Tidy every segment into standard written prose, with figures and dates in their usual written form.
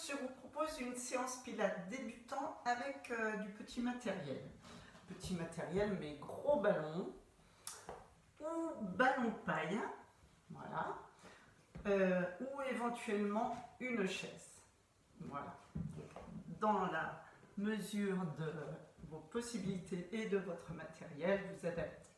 je vous propose une séance pilates débutant avec du petit matériel. Petit matériel, mais gros ballon ou ballon de paille, voilà, ou éventuellement une chaise. Voilà. Dans la mesure de vos possibilités et de votre matériel, vous adaptez.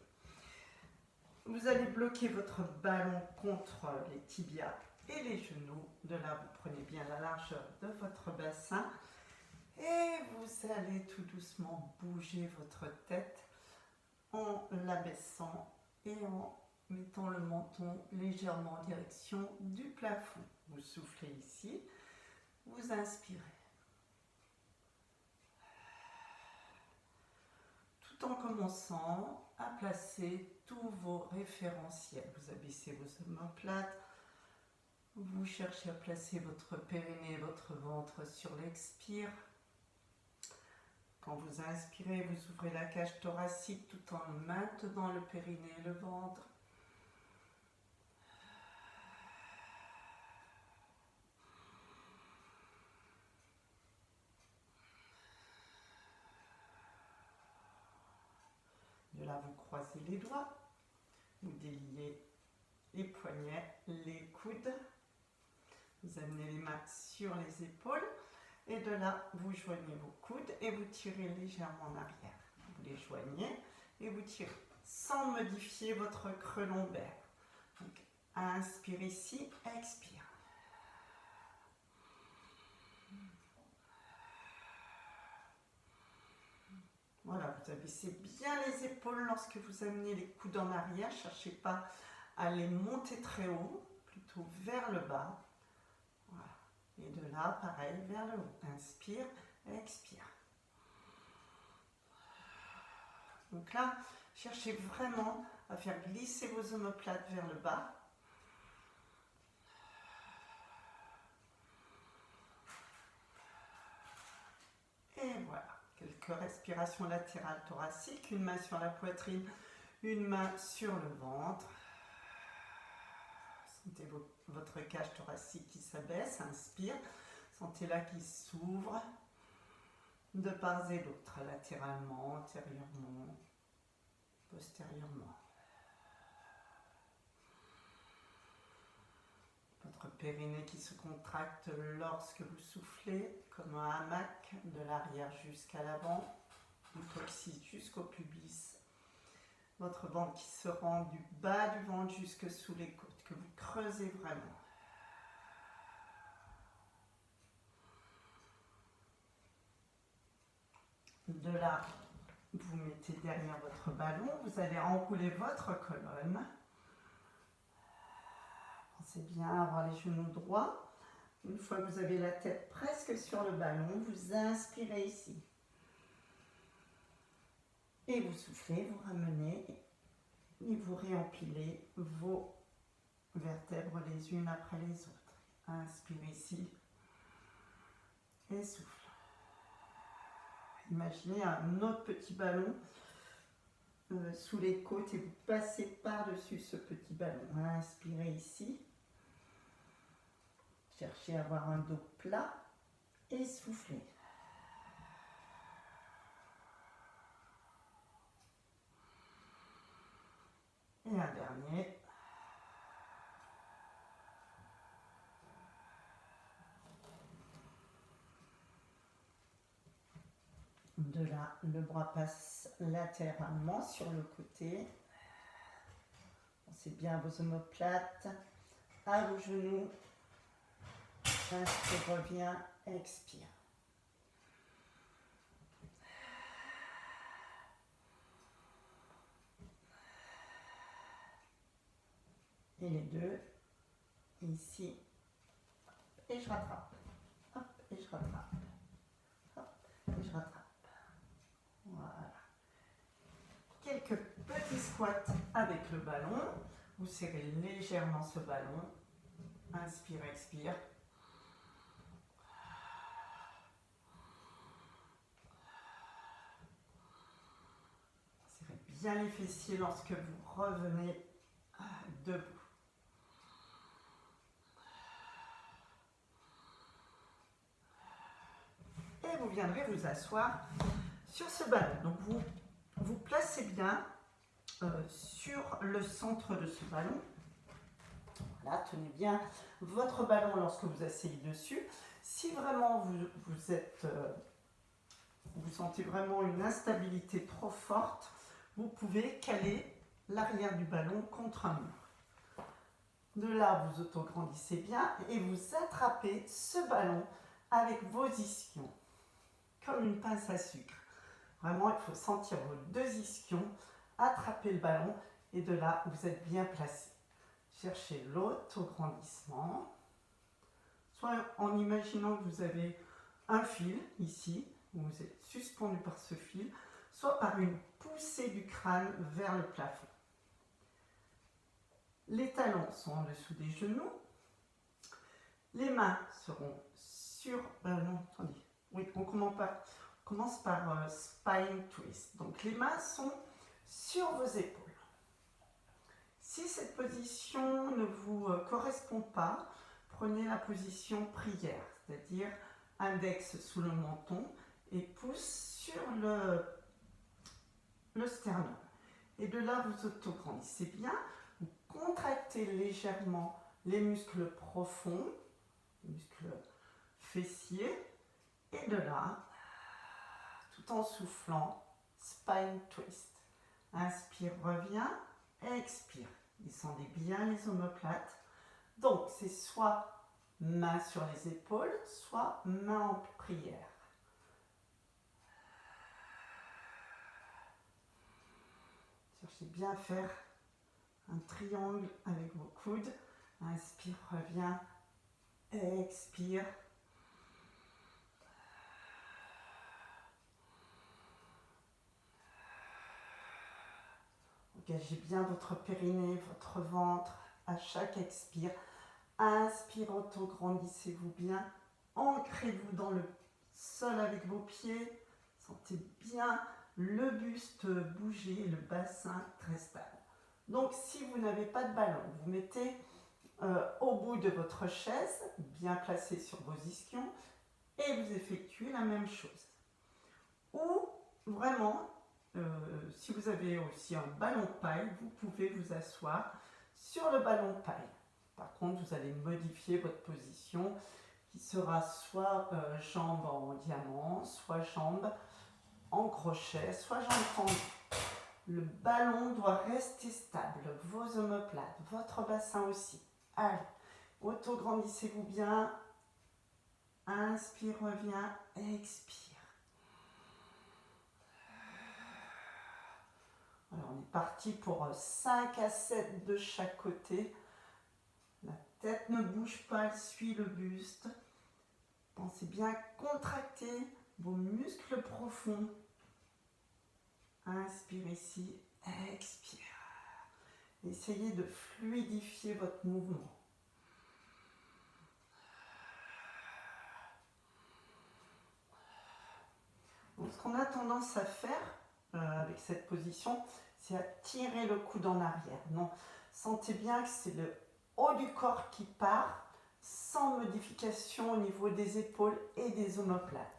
Vous allez bloquer votre ballon contre les tibias et les genoux. De là, vous prenez bien la largeur de votre bassin et vous allez tout doucement bouger votre tête en l'abaissant et en mettant le menton légèrement en direction du plafond. Vous soufflez ici, vous inspirez. Tout en commençant à placer tous vos référentiels. Vous abaissez vos omoplates, vous cherchez à placer votre périnée et votre ventre sur l'expire. Quand vous inspirez, vous ouvrez la cage thoracique tout en maintenant le périnée et le ventre. De là, vous croisez les doigts, vous déliez les poignets, les coudes, vous amenez les mains sur les épaules et de là, vous joignez vos coudes et vous tirez légèrement en arrière. Vous les joignez et vous tirez sans modifier votre creux lombaire. Donc, inspire ici, expire. Voilà, vous abaissez bien les épaules lorsque vous amenez les coudes en arrière. Ne cherchez pas à les monter très haut, plutôt vers le bas. Voilà. Et de là, pareil, vers le haut. Inspire, expire. Donc là, cherchez vraiment à faire glisser vos omoplates vers le bas. Et voilà. Quelques respirations latérales thoraciques, une main sur la poitrine, une main sur le ventre. Sentez votre cage thoracique qui s'abaisse, inspire. Sentez-la qui s'ouvre de part et d'autre, latéralement, antérieurement, postérieurement. Votre périnée qui se contracte lorsque vous soufflez, comme un hamac, de l'arrière jusqu'à l'avant, du coccyx jusqu'au pubis. Votre ventre qui se rend du bas du ventre jusque sous les côtes, que vous creusez vraiment. De là, vous mettez derrière votre ballon, vous allez enrouler votre colonne. Pensez bien à avoir les genoux droits. Une fois que vous avez la tête presque sur le ballon, vous inspirez ici. Et vous soufflez, vous ramenez et vous réempilez vos vertèbres les unes après les autres. Inspirez ici et souffle. Imaginez un autre petit ballon sous les côtes et vous passez par-dessus ce petit ballon. Inspirez ici. Cherchez à avoir un dos plat et soufflez. Et un dernier. De là, le bras passe latéralement sur le côté. Pensez bien à vos omoplates, à vos genoux. Inspire, revient, expire. Et les deux, ici, et je rattrape. Hop, et je rattrape. Hop, et je rattrape. Voilà. Quelques petits squats avec le ballon. Vous serrez légèrement ce ballon. Inspire, expire. Serrez bien les fessiers lorsque vous revenez debout. vous viendrez vous asseoir sur ce ballon. Donc vous vous placez bien sur le centre de ce ballon. Voilà, tenez bien votre ballon lorsque vous asseyez dessus. Si vraiment vous sentez vraiment une instabilité trop forte, vous pouvez caler l'arrière du ballon contre un mur. De là, vous autograndissez bien et vous attrapez ce ballon avec vos ischions, comme une pince à sucre. Vraiment, il faut sentir vos deux ischions, attraper le ballon et de là, vous êtes bien placé. Cherchez l'autograndissement, soit en imaginant que vous avez un fil ici, où vous êtes suspendu par ce fil, soit par une poussée du crâne vers le plafond. Les talons sont en dessous des genoux, les mains seront sur... non, attendez, oui, on commence par spine twist. Donc les mains sont sur vos épaules. Si cette position ne vous correspond pas, prenez la position prière, c'est-à-dire index sous le menton et pouce sur le sternum. Et de là, vous autograndissez bien, vous contractez légèrement les muscles profonds, les muscles fessiers, et de là, tout en soufflant, spine twist. Inspire, reviens, expire. Descendez bien les omoplates. Donc, c'est soit main sur les épaules, soit main en prière. Cherchez bien à faire un triangle avec vos coudes. Inspire, reviens, expire. Engagez bien votre périnée, votre ventre à chaque expire. Inspire, autograndissez-vous bien. Ancrez-vous dans le sol avec vos pieds. Sentez bien le buste bouger, le bassin très stable. Donc, si vous n'avez pas de ballon, vous mettez au bout de votre chaise, bien placé sur vos ischions, et vous effectuez la même chose. Ou vraiment, si vous avez aussi un ballon paille, vous pouvez vous asseoir sur le ballon paille. Par contre, vous allez modifier votre position qui sera soit jambes en diamant, soit jambes en crochet, soit jambes tendues. Le ballon doit rester stable, vos omoplates, votre bassin aussi. Allez, autograndissez-vous bien. Inspire, reviens, expire. Alors, on est parti pour 5 à 7 de chaque côté. La tête ne bouge pas, elle suit le buste. Pensez bien à contracter vos muscles profonds. Inspire ici, expire. Essayez de fluidifier votre mouvement. Donc, ce qu'on a tendance à faire avec cette position, c'est à tirer le coude en arrière. Non, sentez bien que c'est le haut du corps qui part, sans modification au niveau des épaules et des omoplates.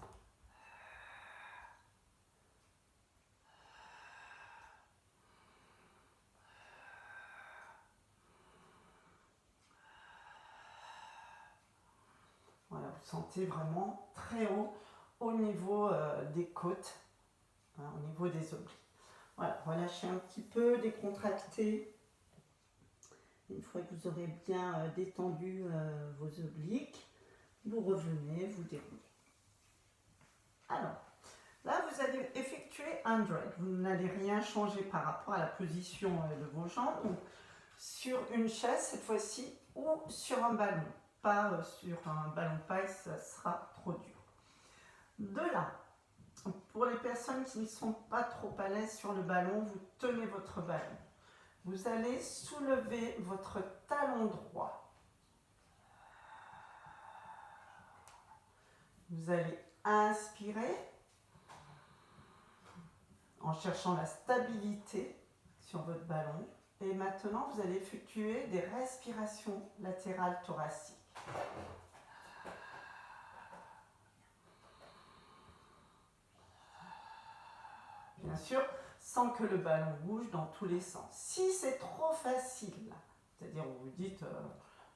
Voilà, vous sentez vraiment très haut au niveau des côtes, hein, au niveau des obliques. Voilà, relâchez un petit peu, décontractez. Une fois que vous aurez bien détendu vos obliques, vous revenez, vous déroulez. Alors, là, vous allez effectuer un drag. Vous n'allez rien changer par rapport à la position de vos jambes. Donc, sur une chaise cette fois-ci ou sur un ballon. Pas sur un ballon paille, ça sera trop dur. De là, pour les personnes qui ne sont pas trop à l'aise sur le ballon, vous tenez votre ballon. Vous allez soulever votre talon droit. Vous allez inspirer en cherchant la stabilité sur votre ballon. Et maintenant, vous allez effectuer des respirations latérales thoraciques. Bien sûr, sans que le ballon bouge dans tous les sens. Si c'est trop facile, c'est-à-dire vous vous dites,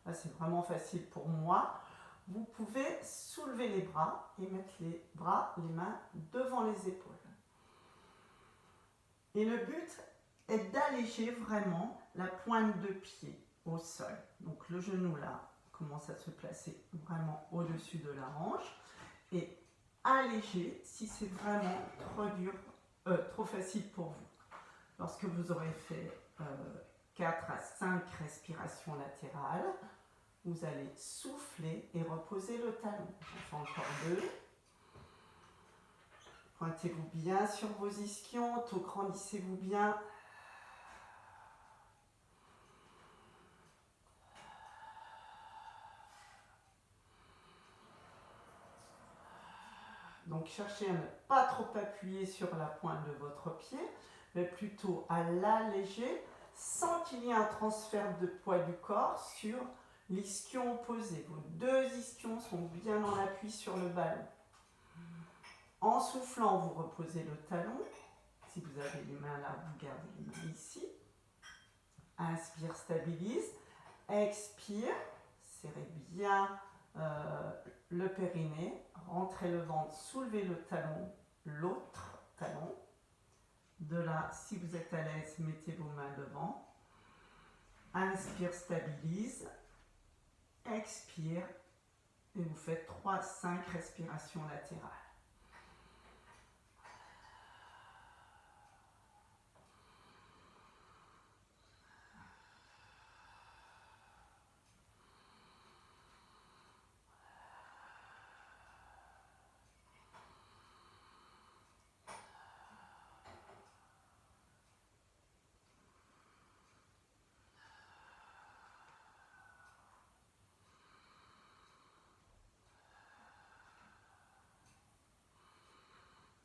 là c'est vraiment facile pour moi, vous pouvez soulever les bras et mettre les bras, les mains devant les épaules. Et le but est d'alléger vraiment la pointe de pied au sol. Donc le genou là commence à se placer vraiment au-dessus de la hanche et alléger si c'est vraiment trop dur, trop facile pour vous. Lorsque vous aurez fait 4 à 5 respirations latérales, vous allez souffler et reposer le talon. On fait encore 2. Pointez-vous bien sur vos ischions, grandissez-vous bien. Donc cherchez à ne pas trop appuyer sur la pointe de votre pied, mais plutôt à l'alléger sans qu'il y ait un transfert de poids du corps sur l'ischion opposé. Vos 2 ischions sont bien en appui sur le ballon. En soufflant, vous reposez le talon. Si vous avez les mains là, vous gardez les mains ici. Inspire, stabilise. Expire, serrez bien le périnée. Rentrez le ventre, soulevez le talon, l'autre talon. De là, si vous êtes à l'aise, mettez vos mains devant. Inspire, stabilise. Expire. Et vous faites 3-5 respirations latérales.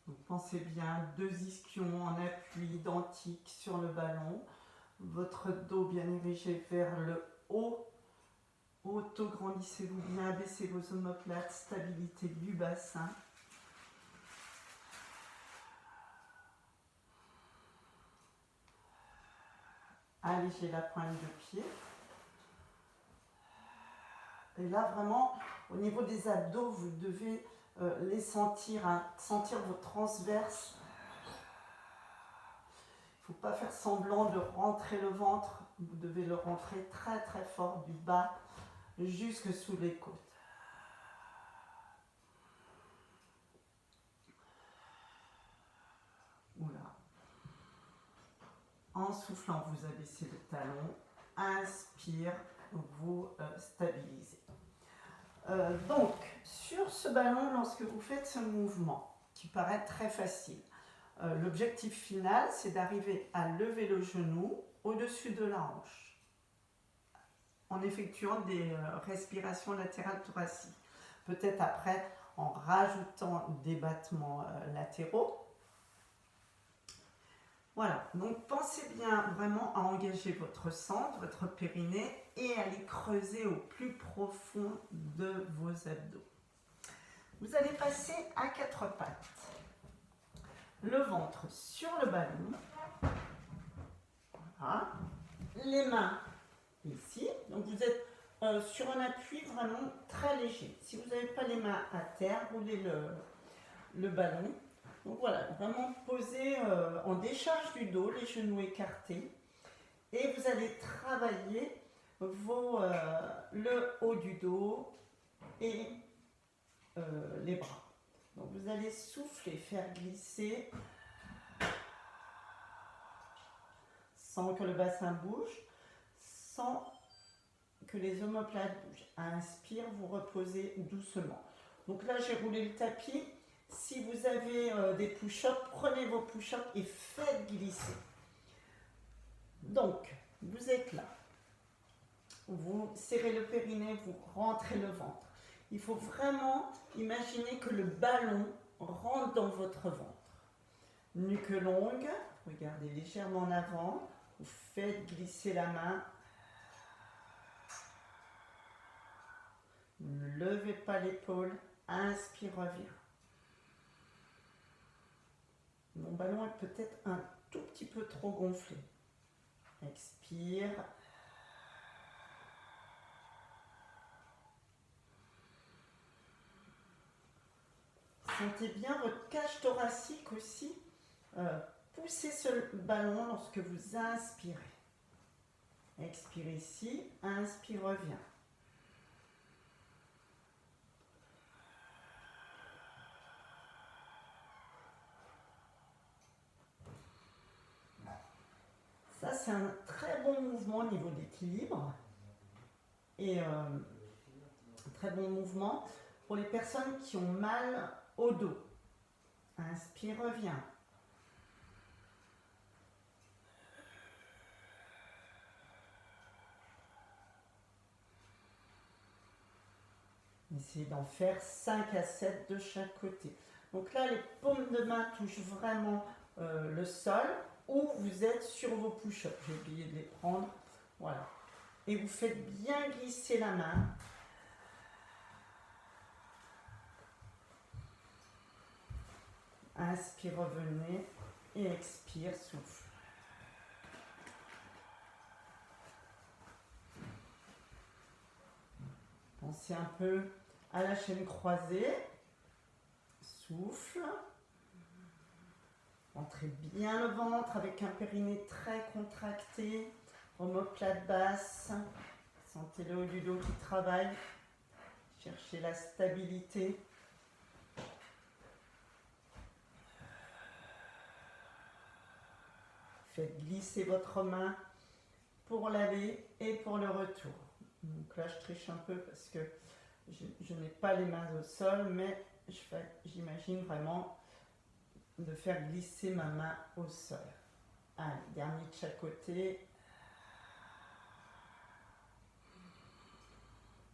Donc pensez bien, 2 ischions en appui identique sur le ballon. Votre dos bien érigé vers le haut. Auto-grandissez-vous bien, baissez vos omoplates, stabilité du bassin. Allégez la pointe de pied. Et là, vraiment, au niveau des abdos, vous devez les sentir, hein, sentir vos transverses. Il ne faut pas faire semblant de rentrer le ventre. Vous devez le rentrer très très fort du bas jusque sous les côtes. Oula. En soufflant, vous abaissez le talon. Inspire, vous stabilisez. Donc, sur ce ballon, lorsque vous faites ce mouvement, qui paraît très facile, l'objectif final, c'est d'arriver à lever le genou au-dessus de la hanche, en effectuant des respirations latérales thoraciques. Peut-être après, en rajoutant des battements latéraux. Voilà, donc pensez bien vraiment à engager votre centre, votre périnée et à les creuser au plus profond de vos abdos. Vous allez passer à 4 pattes. Le ventre sur le ballon. Voilà. Les mains ici. Donc vous êtes sur un appui vraiment très léger. Si vous n'avez pas les mains à terre, roulez le ballon. Donc voilà, vraiment posé en décharge du dos, les genoux écartés. Et vous allez travailler le haut du dos et les bras. Donc vous allez souffler, faire glisser sans que le bassin bouge, sans que les omoplates bougent. Inspire, vous reposez doucement. Donc là, j'ai roulé le tapis. Si vous avez des push-ups, prenez vos push-ups et faites glisser. Donc, vous êtes là. Vous serrez le périnée, vous rentrez le ventre. Il faut vraiment imaginer que le ballon rentre dans votre ventre. Nuque longue, regardez légèrement en avant. Vous faites glisser la main. Ne levez pas l'épaule. Inspire, revient. Mon ballon est peut-être un tout petit peu trop gonflé. Expire. Sentez bien votre cage thoracique aussi. Poussez ce ballon lorsque vous inspirez. Expire ici, inspire, reviens. Ça, c'est un très bon mouvement au niveau de l'équilibre. Et un très bon mouvement pour les personnes qui ont mal au dos. Inspire, reviens. Essayez d'en faire 5 à 7 de chaque côté. Donc là, les paumes de main touchent vraiment le sol ou vous êtes sur vos push-ups. J'ai oublié de les prendre. Voilà. Et vous faites bien glisser la main. Inspire, revenez. Et expire, souffle. Pensez un peu à la chaîne croisée. Souffle. Entrez bien le ventre avec un périnée très contracté. Omoplate basse. Sentez le haut du dos qui travaille. Cherchez la stabilité. Faites glisser votre main pour l'aller et pour le retour. Donc là, je triche un peu parce que je n'ai pas les mains au sol, mais j'imagine vraiment de faire glisser ma main au sol. Allez, dernier de chaque côté.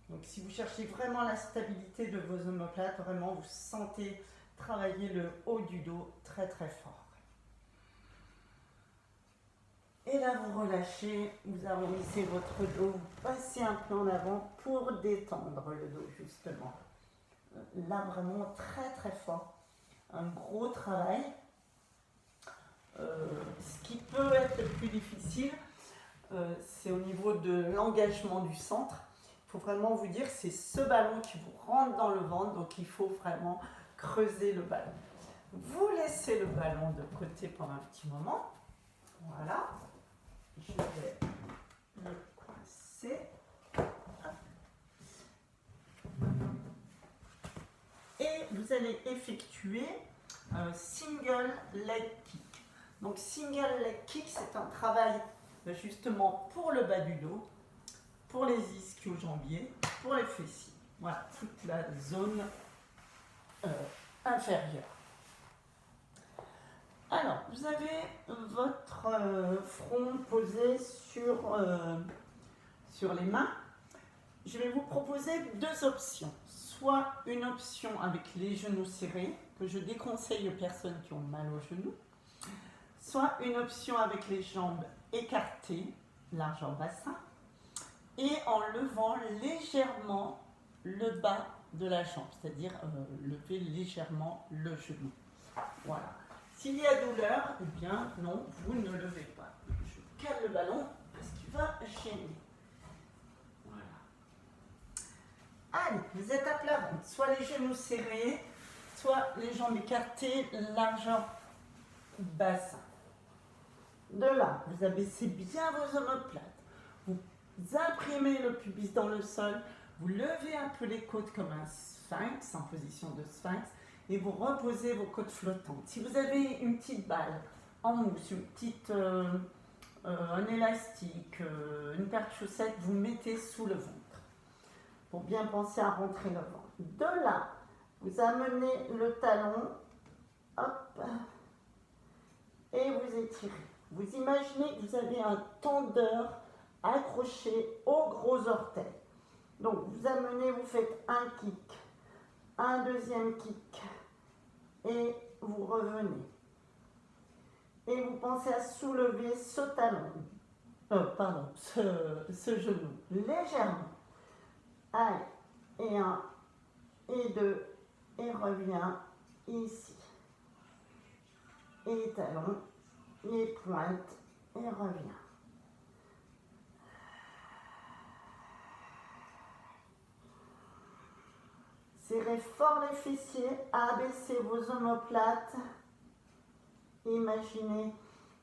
Donc si vous cherchez vraiment la stabilité de vos omoplates, vraiment vous sentez travailler le haut du dos très très fort. Et là vous relâchez, vous arrondissez votre dos, vous passez un peu en avant pour détendre le dos justement. Là vraiment très très fort. Un gros travail. Ce qui peut être le plus difficile, c'est au niveau de l'engagement du centre. Il faut vraiment vous dire, c'est ce ballon qui vous rentre dans le ventre, donc il faut vraiment creuser le ballon. Vous laissez le ballon de côté pendant un petit moment. Voilà. Je vais le coincer. Et vous allez effectuer un single leg kick. Donc single leg kick, c'est un travail justement pour le bas du dos, pour les ischio-jambiers, pour les fessiers. Voilà, toute la zone inférieure. Alors, vous avez votre front posé sur les mains. Je vais vous proposer deux options. Soit une option avec les genoux serrés, que je déconseille aux personnes qui ont mal aux genoux. Soit une option avec les jambes écartées, largeur bassin, et en levant légèrement le bas de la jambe, c'est-à-dire lever légèrement le genou. Voilà. S'il y a douleur, eh bien non, vous ne levez pas. Je cale le ballon parce qu'il va gêner. Voilà. Allez, vous êtes à plat ventre, soit les genoux serrés, soit les jambes écartées, largeur bassin. De là, vous abaissez bien vos omoplates. Vous imprimez le pubis dans le sol. Vous levez un peu les côtes comme un sphinx, en position de sphinx. Et vous reposez vos côtes flottantes. Si vous avez une petite balle en mousse, un élastique, une paire de chaussettes, vous mettez sous le ventre. Pour bien penser à rentrer le ventre. De là, vous amenez le talon. Hop. Et vous étirez. Vous imaginez que vous avez un tendeur accroché au gros orteil. Donc vous amenez, vous faites un kick, un deuxième kick et vous revenez. Et vous pensez à soulever ce talon, ce genou, légèrement. Allez, et un, et deux, et reviens ici. et talons, les pointes et reviens. Serrez fort les fessiers, abaissez vos omoplates. Imaginez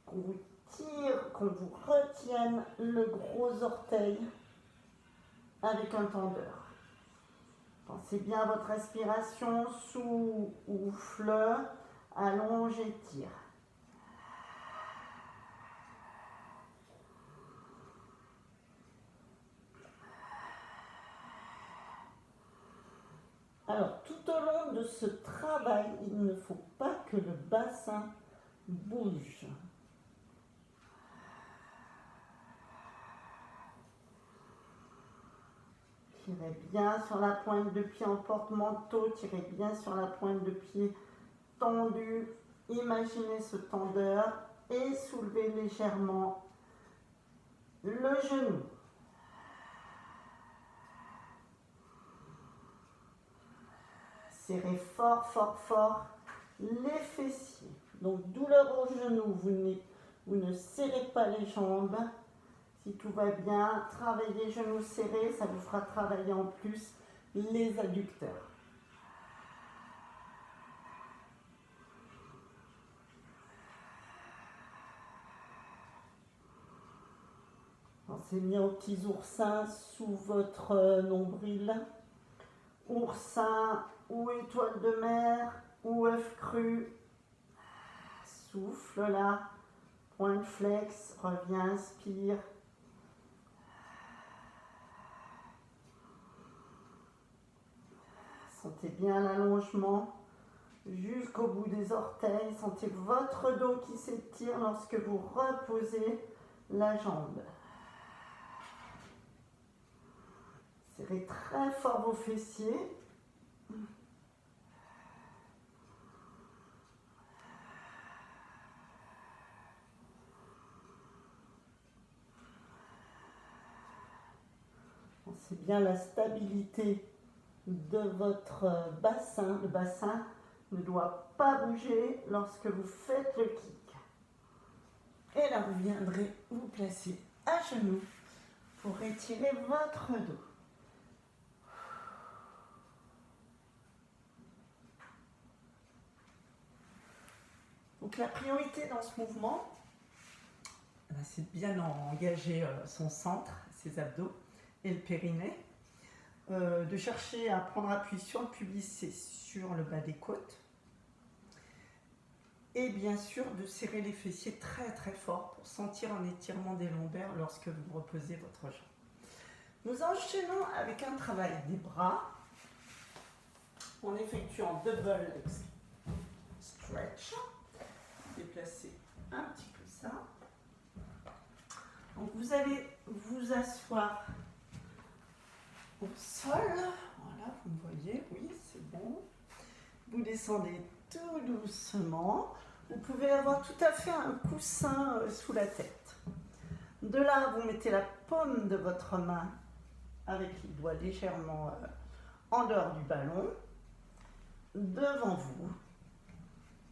qu'on vous tire, qu'on vous retienne le gros orteil avec un tendeur. Pensez bien à votre respiration, souffle, allonge et tire. Alors, tout au long de ce travail, il ne faut pas que le bassin bouge. Tirez bien sur la pointe de pied en porte-manteau, tirez bien sur la pointe de pied tendue. Imaginez ce tendeur et soulevez légèrement le genou. Serrez fort, fort, fort les fessiers. Donc, douleur au genou, vous ne serrez pas les jambes. Si tout va bien, travaillez les genoux serrés, ça vous fera travailler en plus les adducteurs. Pensez bien aux petits oursins sous votre nombril. Oursin ou étoile de mer ou œuf cru. Souffle là, point flex, reviens, inspire. Sentez bien l'allongement jusqu'au bout des orteils. Sentez votre dos qui s'étire lorsque vous reposez la jambe. Serrez très fort vos fessiers. Pensez bien la stabilité de votre bassin. Le bassin ne doit pas bouger lorsque vous faites le kick. Et là, vous viendrez vous placer à genoux pour étirer votre dos. Donc la priorité dans ce mouvement, c'est de bien engager son centre, ses abdos et le périnée. De chercher à prendre appui sur le pubis et sur le bas des côtes. Et bien sûr de serrer les fessiers très très fort pour sentir un étirement des lombaires lorsque vous reposez votre jambe. Nous enchaînons avec un travail des bras en effectuant double leg stretch. Déplacez un petit peu ça. Donc vous allez vous asseoir au sol. Voilà, vous me voyez, oui, c'est bon. Vous descendez tout doucement. Vous pouvez avoir tout à fait un coussin sous la tête. De là, vous mettez la paume de votre main avec les doigts légèrement en dehors du ballon, devant vous.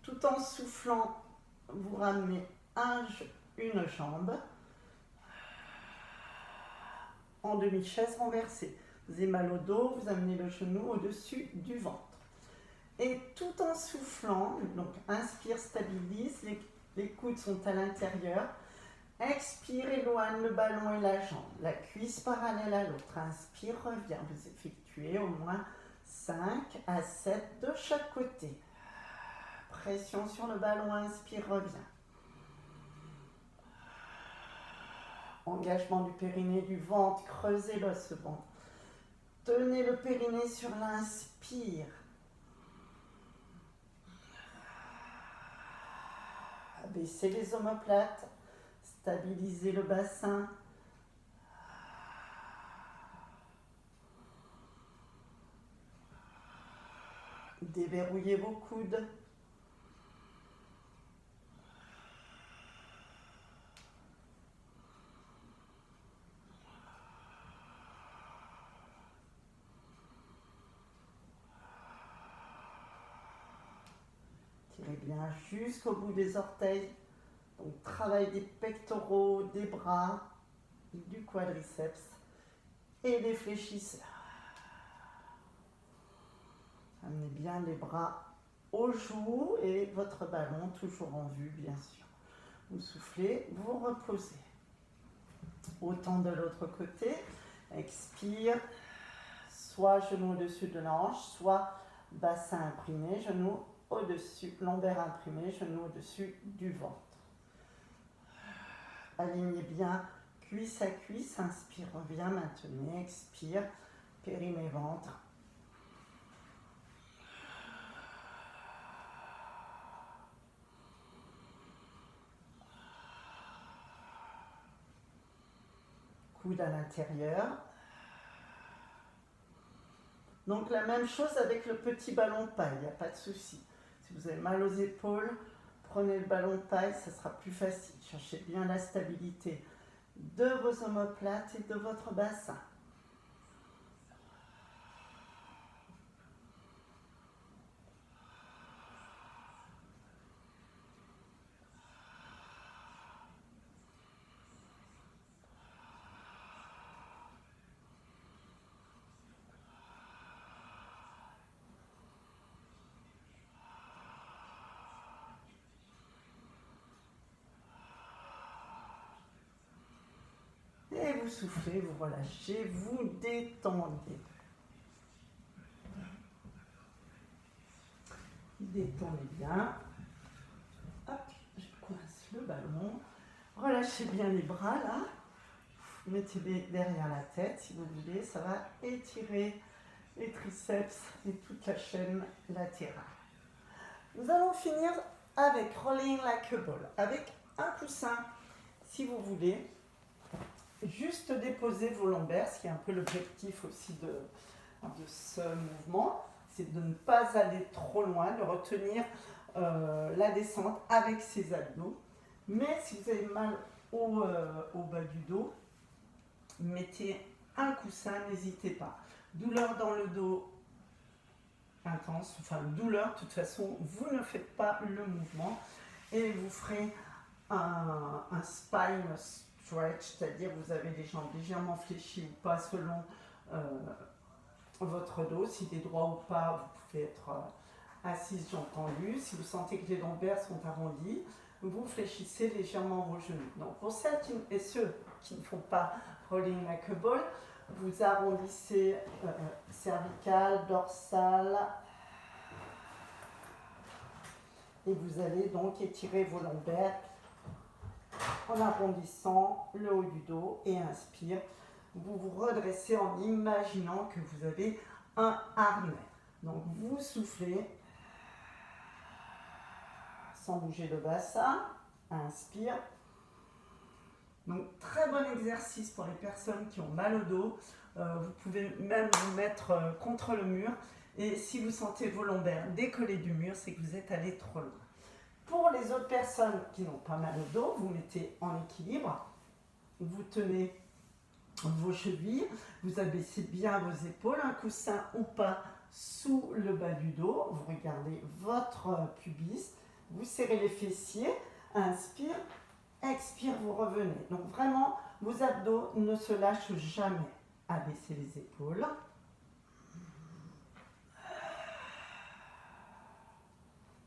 Tout en soufflant, vous ramenez une jambe en demi-chaise renversée. Vous avez mal au dos, vous amenez le genou au-dessus du ventre. Et tout en soufflant, donc inspire, stabilise, les coudes sont à l'intérieur. Expire, éloigne le ballon et la jambe. La cuisse parallèle à l'autre. Inspire, revient. Vous effectuez au moins 5 à 7 de chaque côté. Pression sur le ballon, inspire, revient. Engagement du périnée, du ventre, creusez l'os ventre. Tenez le périnée sur l'inspire. Abaissez les omoplates. Stabilisez le bassin. Déverrouillez vos coudes. Tirez bien jusqu'au bout des orteils. Donc travail des pectoraux, des bras, du quadriceps et des fléchisseurs. Amenez bien les bras aux joues et votre ballon toujours en vue, bien sûr. Vous soufflez, vous reposez. Autant de l'autre côté. Expire. Soit genou au-dessus de la hanche, soit bassin imprimé, genou au-dessus, lombaire imprimé, genou au-dessus du ventre. Alignez bien cuisse à cuisse, inspire, reviens, maintenez, expire, périnée, ventre. Coude à l'intérieur. Donc la même chose avec le petit ballon de paille, il n'y a pas de souci. Si vous avez mal aux épaules, prenez le ballon de paille, ça sera plus facile. Cherchez bien la stabilité de vos omoplates et de votre bassin. Et vous soufflez, vous relâchez, vous détendez. Détendez bien. Hop, je coince le ballon. Relâchez bien les bras là. Mettez-les derrière la tête si vous voulez. Ça va étirer les triceps et toute la chaîne latérale. Nous allons finir avec Rolling Like a Ball. Avec un coussin, si vous voulez. Juste déposer vos lombaires, ce qui est un peu l'objectif aussi de ce mouvement, c'est de ne pas aller trop loin, de retenir la descente avec ses abdos. Mais si vous avez mal au bas du dos, mettez un coussin, n'hésitez pas. Douleur dans le dos intense, enfin douleur, de toute façon, vous ne faites pas le mouvement et vous ferez un spine stretch, c'est-à-dire vous avez les jambes légèrement fléchies ou pas selon votre dos. S'il est droit ou pas, vous pouvez être assise, jambes tendues. Si vous sentez que les lombaires sont arrondis, vous fléchissez légèrement vos genoux. Donc pour celles et ceux qui ne font pas Rolling Like a Ball, vous arrondissez cervical, dorsal, et vous allez donc étirer vos lombaires en arrondissant le haut du dos et inspire. Vous vous redressez en imaginant que vous avez un harnais. Donc vous soufflez sans bouger le bassin. Inspire. Donc très bon exercice pour les personnes qui ont mal au dos. Vous pouvez même vous mettre contre le mur. Et si vous sentez vos lombaires décollés du mur, c'est que vous êtes allé trop loin. Pour les autres personnes qui n'ont pas mal au dos, vous mettez en équilibre. Vous tenez vos chevilles, vous abaissez bien vos épaules, un coussin ou pas sous le bas du dos. Vous regardez votre pubis, vous serrez les fessiers, inspire, expire, vous revenez. Donc vraiment, vos abdos ne se lâchent jamais. Abaissez les épaules.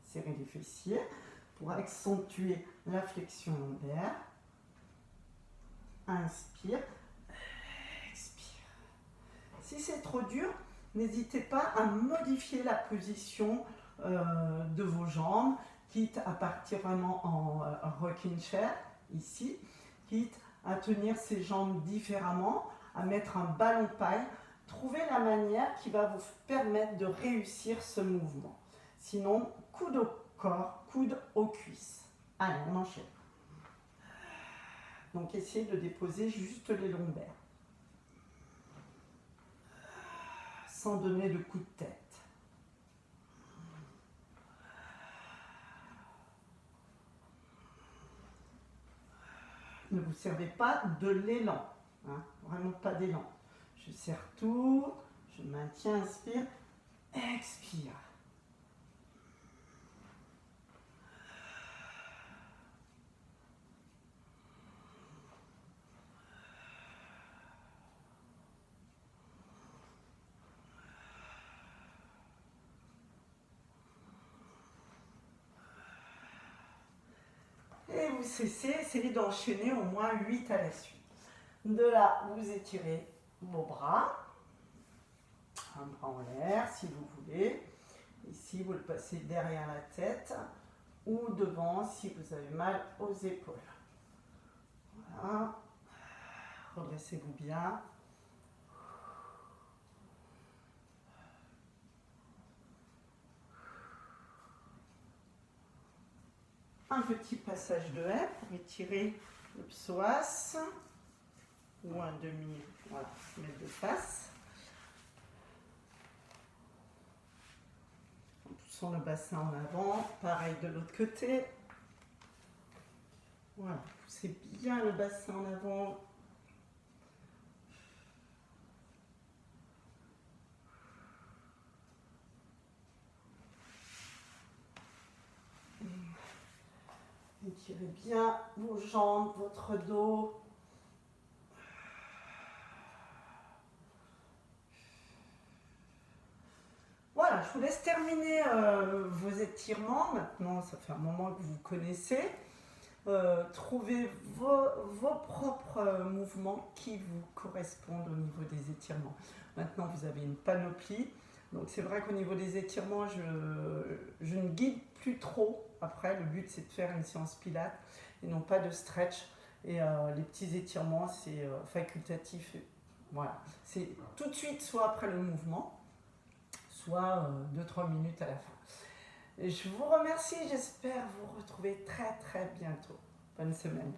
Serrez les fessiers pour accentuer la flexion lombaire. Inspire, expire. Si c'est trop dur, n'hésitez pas à modifier la position de vos jambes, quitte à partir vraiment en rocking chair, ici, quitte à tenir ses jambes différemment, à mettre un ballon paille. Trouvez la manière qui va vous permettre de réussir ce mouvement. Sinon, coude au corps, coude aux cuisses. Allez, on enchaîne. Donc, essayez de déposer juste les lombaires. Sans donner de coup de tête. Ne vous servez pas de l'élan. Hein, vraiment pas d'élan. Je serre tout. Je maintiens, inspire. Expire. vous cessez, essayez d'enchaîner au moins 8 à la suite. De là, vous étirez vos bras. Un bras en l'air si vous voulez. Ici, vous le passez derrière la tête ou devant si vous avez mal aux épaules. Voilà. Redressez-vous bien. Un petit passage de haie pour étirer le psoas ou un demi, voilà, mettre de face. En poussant le bassin en avant, pareil de l'autre côté. Voilà, poussez bien le bassin en avant. Étirez bien vos jambes, votre dos. Voilà, je vous laisse terminer vos étirements. Maintenant, ça fait un moment que vous connaissez. Trouvez vos propres mouvements qui vous correspondent au niveau des étirements. Maintenant, vous avez une panoplie. Donc, c'est vrai qu'au niveau des étirements, je ne guide plus trop. Après, le but, c'est de faire une séance pilates et non pas de stretch. Et les petits étirements, c'est facultatif. Voilà. C'est tout de suite, soit après le mouvement, soit 2-3 minutes à la fin. Et je vous remercie, j'espère vous retrouver très très bientôt. Bonne semaine.